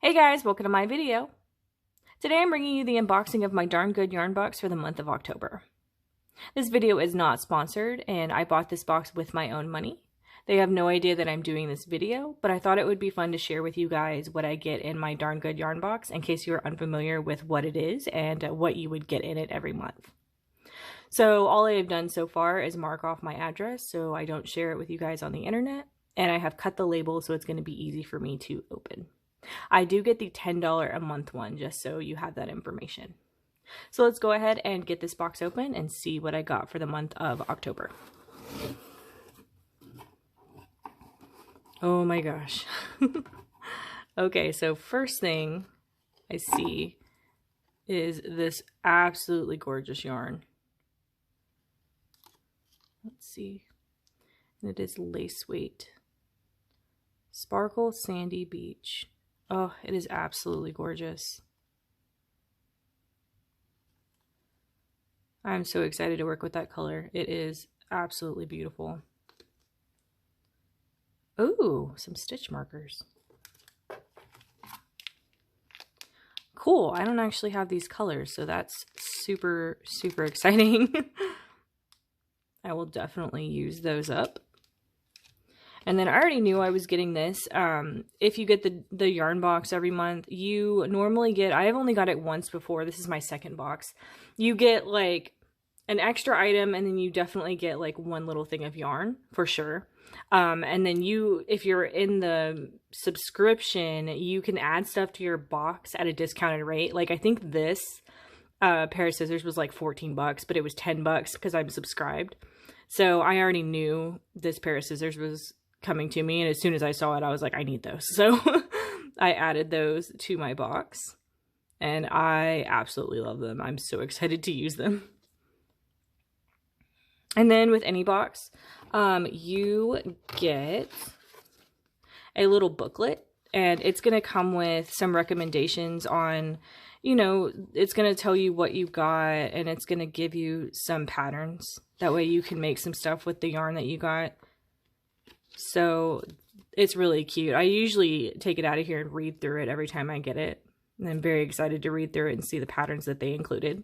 Hey guys, welcome to my video. Today I'm bringing you the unboxing of my Darn Good yarn box for the month of October. This video is not sponsored and I bought this box with my own money. They have no idea that I'm doing this video, but I thought it would be fun to share with you guys what I get in my Darn Good yarn box in case you are unfamiliar with what it is and what you would get in it every month. So all I have done so far is mark off my address so I don't share it with you guys on the internet, and I have cut the label so it's going to be easy for me to open. I do get the $10 a month one, just so you have that information. So let's go ahead and get this box open and see what I got for the month of October. Oh my gosh. Okay, so first thing I see is this absolutely gorgeous yarn. Let's see. And it is lace weight. Sparkle Sandy Beach. Oh, it is absolutely gorgeous. I'm so excited to work with that color. It is absolutely beautiful. Ooh, some stitch markers. Cool. I don't actually have these colors, so that's super, super exciting. I will definitely use those up. And then I already knew I was getting this. If you get the yarn box every month, you normally get, I have only got it once before, this is my second box. You get like an extra item, and then you definitely get like one little thing of yarn for sure. And then if you're in the subscription, you can add stuff to your box at a discounted rate. Like I think this pair of scissors was like 14 bucks, but it was 10 bucks because I'm subscribed. So I already knew this pair of scissors was coming to me, and as soon as I saw it I was like, I need those. So I added those to my box and I absolutely love them. I'm so excited to use them. And then with any box, you get a little booklet, and it's going to come with some recommendations on, you know, it's going to tell you what you got, and it's going to give you some patterns. That way you can make some stuff with the yarn that you got. So it's really cute. I usually take it out of here and read through it every time I get it. And I'm very excited to read through it and see the patterns that they included.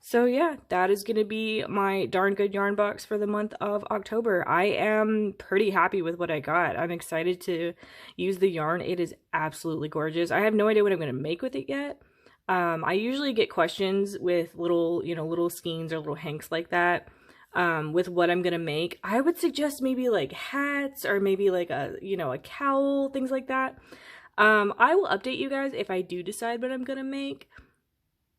So yeah, that is going to be my Darn Good yarn box for the month of October. I am pretty happy with what I got. I'm excited to use the yarn. It is absolutely gorgeous. I have no idea what I'm going to make with it yet. I usually get questions with little, little skeins or little hanks like that. With what I'm gonna make. I would suggest maybe like hats or maybe like a cowl, things like that. I will update you guys if I do decide what I'm gonna make.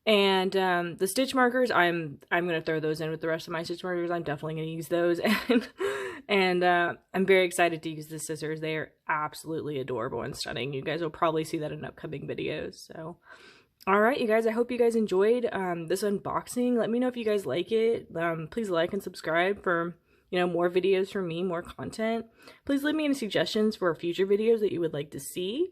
And the stitch markers, I'm gonna throw those in with the rest of my stitch markers. I'm definitely gonna use those. And I'm very excited to use the scissors. They are absolutely adorable and stunning. You guys will probably see that in upcoming videos. So alright, you guys, I hope you guys enjoyed this unboxing. Let me know if you guys like it. Please like and subscribe for, more videos from me, more content. Please leave me any suggestions for future videos that you would like to see.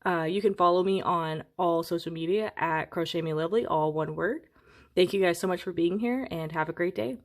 You can follow me on all social media at crochetmelovely, all one word. Thank you guys so much for being here, and have a great day.